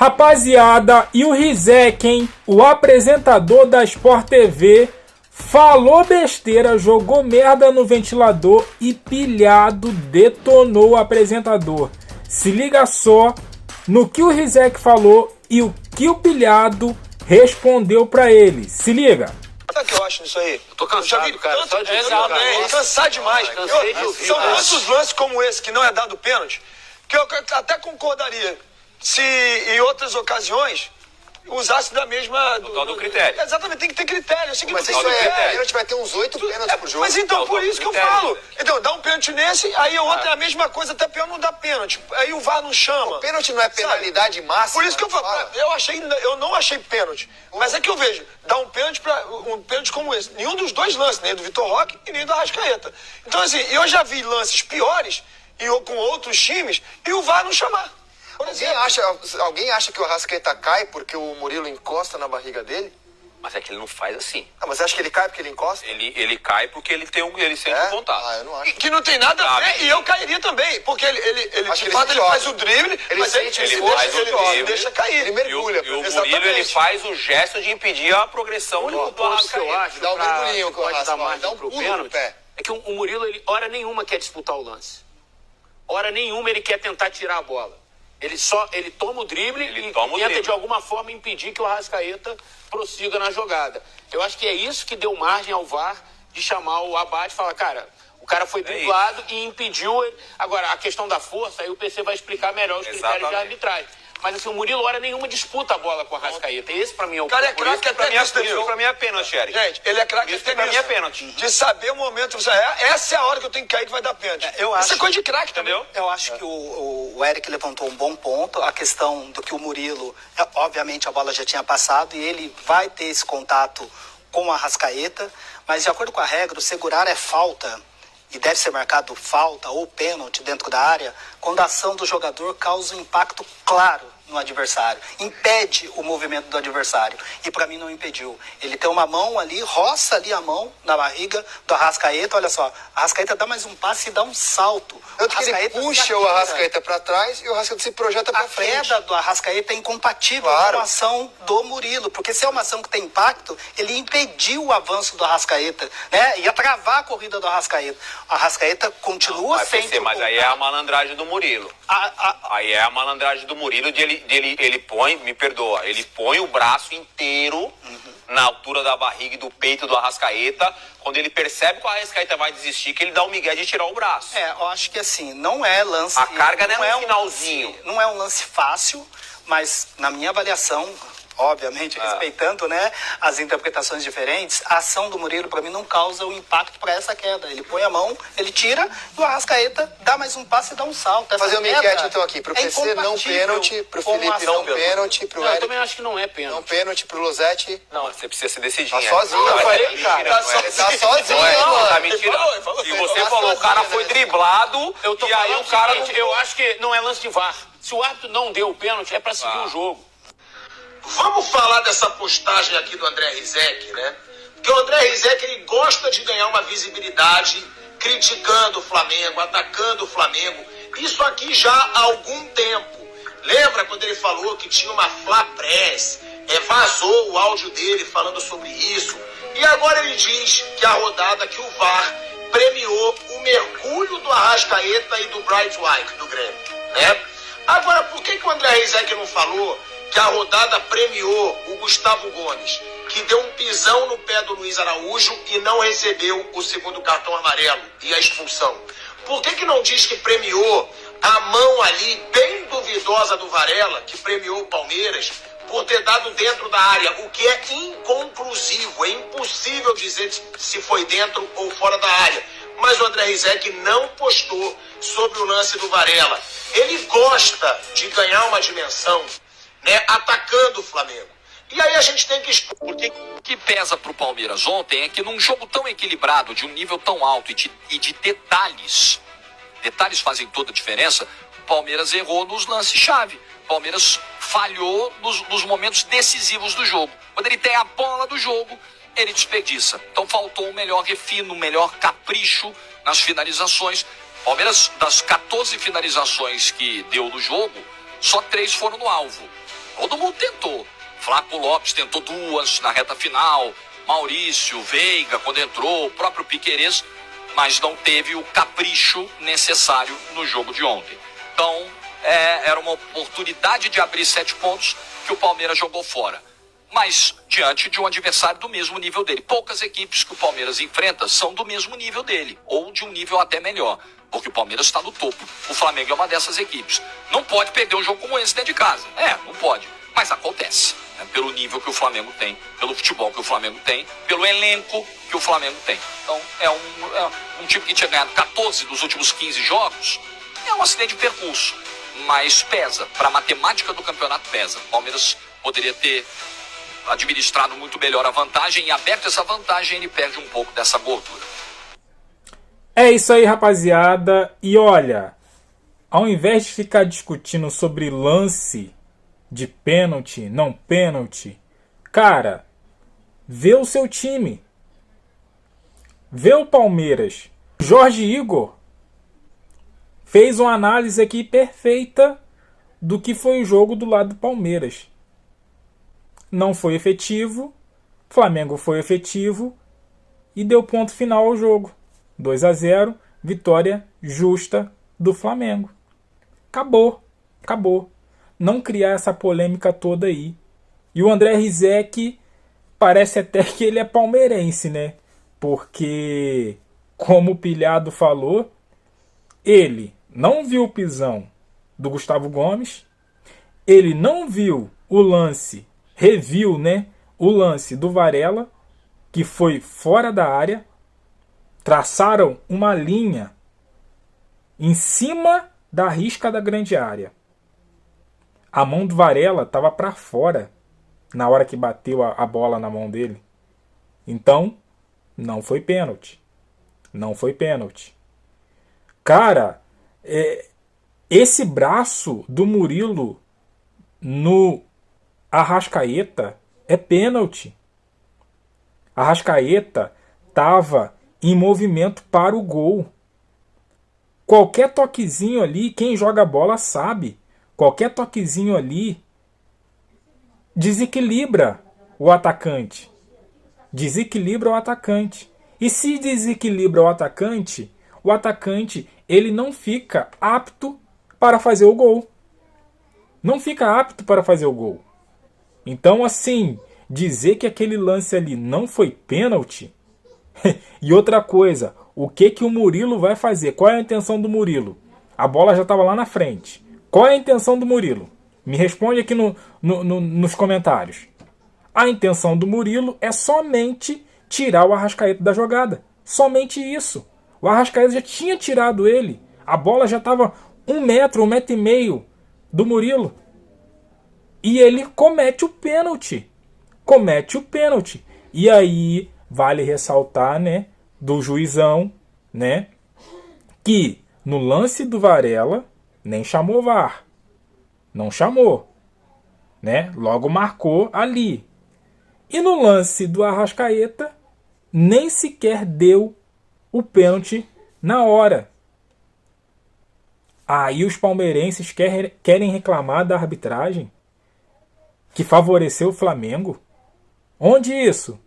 Rapaziada, e o Rizek, hein? O apresentador da Sport TV falou besteira, jogou merda no ventilador e pilhado detonou o apresentador. Se liga só no que o Rizek falou e o que o pilhado respondeu pra ele. Se liga. Sabe o que eu acho nisso aí? Eu tô cansado, cara. Só de Cansado demais. Cansei de ouvir. São tantos lances como esse que não é dado pênalti, que eu até concordaria se em outras ocasiões usasse da mesma... Do critério. Exatamente, tem que ter critério. Mas isso pênalti vai ter uns 8 pênaltis por jogo. Mas então, por isso que eu falo. Então, dá um pênalti nesse, aí o outro é a mesma coisa, até pior não dá pênalti. Aí o VAR não chama. O pênalti não é penalidade máxima. Por isso que eu falo, eu não achei pênalti. Mas é que eu vejo, dá um pênalti como esse. Nenhum dos dois lances, nem do Vitor Roque e nem do Arrascaeta. Então, assim, eu já vi lances piores com outros times e o VAR não chamar. Alguém acha que o Arrascaeta cai porque o Murilo encosta na barriga dele? Mas é que ele não faz assim. Mas acha que ele cai porque ele encosta? Ele cai porque ele sente vontade. Eu não acho. Que não tem nada a ver, e eu cairia também. Porque ele faz o drible, mas ele deixa cair. Ele mergulha. E o Murilo, ele faz o gesto de impedir a progressão do Arrascaeta. Dá um mergulhinho com o Arrascaeta. Dá um pulo no pé. É que o Murilo, ele hora nenhuma quer disputar o lance. Hora nenhuma ele quer tentar tirar a bola. Ele toma o drible e tenta de alguma forma impedir que o Arrascaeta prossiga na jogada. Eu acho que é isso que deu margem ao VAR de chamar o Abate e falar, cara, o cara foi driblado e impediu ele. Agora, a questão da força, aí o PC vai explicar melhor os critérios de arbitragem. Mas assim, o Murilo hora nenhuma disputa a bola com o Arrascaeta. Esse pra mim é o cara é craque até nisso. Pra mim é pênalti, Eric. Gente, ele é craque até pra mim é pênalti. De saber o momento. Essa é a hora que eu tenho que cair que vai dar pênalti. Isso é coisa de craque, entendeu? Eu acho que o Eric levantou um bom ponto. A questão do que o Murilo, obviamente a bola já tinha passado e ele vai ter esse contato com o Arrascaeta. Mas de acordo com a regra, o segurar é falta. E deve ser marcado falta ou pênalti dentro da área, quando a ação do jogador causa um impacto claro no adversário, impede o movimento do adversário. E para mim não impediu. Ele tem uma mão ali, roça ali a mão na barriga do Arrascaeta, olha só, a Arrascaeta dá mais um passe e dá um salto. Tanto que ele puxa o Arrascaeta para trás e o Arrascaeta se projeta para frente. A queda do Arrascaeta é incompatível com a ação do Murilo, porque se é uma ação que tem impacto, ele impediu o avanço do Arrascaeta, né? Ia travar a corrida do Arrascaeta. O Arrascaeta continua sempre... Mas aí é a malandragem do Murilo. Aí é a malandragem do Murilo de ele põe, me perdoa, ele põe o braço inteiro na altura da barriga e do peito do Arrascaeta. Quando ele percebe que o Arrascaeta vai desistir, que ele dá o migué de tirar o braço. Eu acho que assim, não é lance... A carga não é um finalzinho. Não é um lance fácil, mas na minha avaliação, obviamente respeitando, né, as interpretações diferentes, a ação do Murilo para mim não causa o impacto para essa queda. Ele põe a mão, ele tira e o Arrascaeta dá mais um passe e dá um salto. Fazer uma enquete então aqui, pro PC não pênalti, pro Felipe não pênalti, pro Eric... Eu também acho que não é pênalti. Não pênalti, pro Losetti... Não, você precisa se decidir. Tá sozinho, eu falei, cara. Tá sozinho, mano. Tá mentindo. E você falou, o cara foi driblado e aí o cara... Eu acho que não é lance de VAR. Se o árbitro não deu o pênalti, é para seguir o jogo. Vamos falar dessa postagem aqui do André Rizek, né? Porque o André Rizek, ele gosta de ganhar uma visibilidade criticando o Flamengo, atacando o Flamengo. Isso aqui já há algum tempo. Lembra quando ele falou que tinha uma Fla Press? Vazou o áudio dele falando sobre isso. E agora ele diz que a rodada que o VAR premiou o mergulho do Arrascaeta e do Bright White, do Grêmio, né? Agora, por que o André Rizek não falou que a rodada premiou o Gustavo Gomes, que deu um pisão no pé do Luiz Araújo e não recebeu o segundo cartão amarelo e a expulsão? Por que não diz que premiou a mão ali bem duvidosa do Varela, que premiou o Palmeiras, por ter dado dentro da área, o que é inconclusivo, é impossível dizer se foi dentro ou fora da área. Mas o André Rizek não postou sobre o lance do Varela. Ele gosta de ganhar uma dimensão, né, atacando o Flamengo. E aí a gente tem que... Porque o que pesa pro Palmeiras ontem é que num jogo tão equilibrado, de um nível tão alto e de detalhes fazem toda a diferença, o Palmeiras errou nos lances-chave. O Palmeiras falhou nos momentos decisivos do jogo. Quando ele tem a bola do jogo, ele desperdiça. Então faltou um melhor refino, um melhor capricho nas finalizações. O Palmeiras, das 14 finalizações que deu no jogo, só 3 foram no alvo. Todo mundo tentou. Flaco Lopes tentou 2 na reta final, Maurício, Veiga, quando entrou, o próprio Piquerez, mas não teve o capricho necessário no jogo de ontem. Então, era uma oportunidade de abrir 7 pontos que o Palmeiras jogou fora. Mas diante de um adversário do mesmo nível dele. Poucas equipes que o Palmeiras enfrenta são do mesmo nível dele, ou de um nível até melhor, porque o Palmeiras está no topo. O Flamengo é uma dessas equipes. Não pode perder um jogo como esse dentro de casa. Não pode. Mas acontece. Pelo nível que o Flamengo tem, pelo futebol que o Flamengo tem, pelo elenco que o Flamengo tem. Então, é um time que tinha ganhado 14 dos últimos 15 jogos. É um acidente de percurso, mas pesa. Para a matemática do campeonato, pesa. O Palmeiras poderia ter administrado muito melhor a vantagem, e aberto essa vantagem, ele perde um pouco dessa gordura. É isso aí, rapaziada. E olha, ao invés de ficar discutindo sobre lance de pênalti, não pênalti, cara, vê o seu time. Vê o Palmeiras. Jorge Igor fez uma análise aqui perfeita do que foi o jogo do lado do Palmeiras. Não foi efetivo, Flamengo foi efetivo e deu ponto final ao jogo. 2-0, vitória justa do Flamengo. Acabou. Não criar essa polêmica toda aí. E o André Rizek parece até que ele é palmeirense, né? Porque, como o Pilhado falou, ele não viu o pisão do Gustavo Gomes, ele não viu o lance, reviu, né, o lance do Varela, que foi fora da área, traçaram uma linha em cima da risca da grande área. A mão do Varela estava para fora na hora que bateu a bola na mão dele. Então, não foi pênalti. Não foi pênalti. Cara, esse braço do Murilo no Arrascaeta é pênalti. Arrascaeta estava em movimento para o gol. Qualquer toquezinho ali, quem joga bola sabe. Qualquer toquezinho ali desequilibra o atacante. Desequilibra o atacante. E se desequilibra o atacante ele não fica apto para fazer o gol. Não fica apto para fazer o gol. Então, assim, dizer que aquele lance ali não foi pênalti. E outra coisa, o que o Murilo vai fazer? Qual é a intenção do Murilo? A bola já estava lá na frente. Qual é a intenção do Murilo? Me responde aqui nos comentários. A intenção do Murilo é somente tirar o Arrascaeta da jogada. Somente isso. O Arrascaeta já tinha tirado ele. A bola já estava 1 metro, 1,5 metro do Murilo. E ele comete o pênalti. E aí, vale ressaltar, né, do juizão, né, que no lance do Varela, nem chamou VAR. Não chamou. Né? Logo marcou ali. E no lance do Arrascaeta, nem sequer deu o pênalti na hora. Aí os palmeirenses querem reclamar da arbitragem que favoreceu o Flamengo. Onde isso?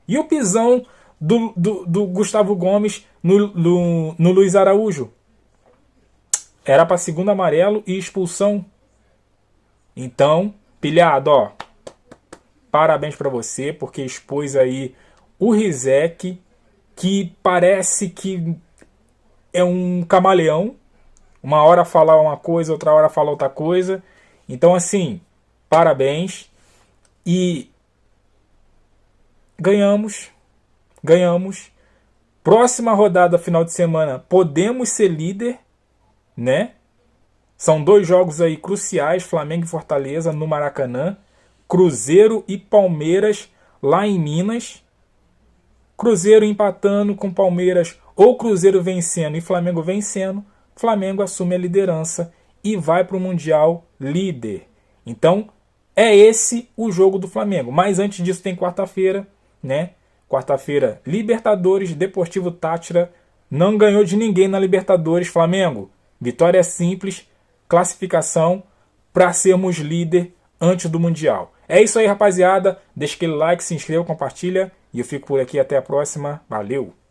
E o pisão do Gustavo Gomes no Luiz Araújo? Era para segundo amarelo e expulsão. Então, Pilhado, ó, parabéns para você, porque expôs aí o Rizek, que parece que é um camaleão. Uma hora falar uma coisa, outra hora falar outra coisa. Então, assim, parabéns. E ganhamos. Próxima rodada, final de semana, podemos ser líder, né? São 2 jogos aí cruciais, Flamengo e Fortaleza no Maracanã, Cruzeiro e Palmeiras lá em Minas. Cruzeiro empatando com Palmeiras, ou Cruzeiro vencendo e Flamengo vencendo, Flamengo assume a liderança e vai para o Mundial líder. Então, é esse o jogo do Flamengo. Mas antes disso tem quarta-feira, né? Quarta-feira, Libertadores, Deportivo Táchira não ganhou de ninguém na Libertadores, Flamengo. Vitória simples, classificação para sermos líder antes do Mundial. É isso aí, rapaziada. Deixa aquele like, se inscreva, compartilha. E eu fico por aqui. Até a próxima. Valeu!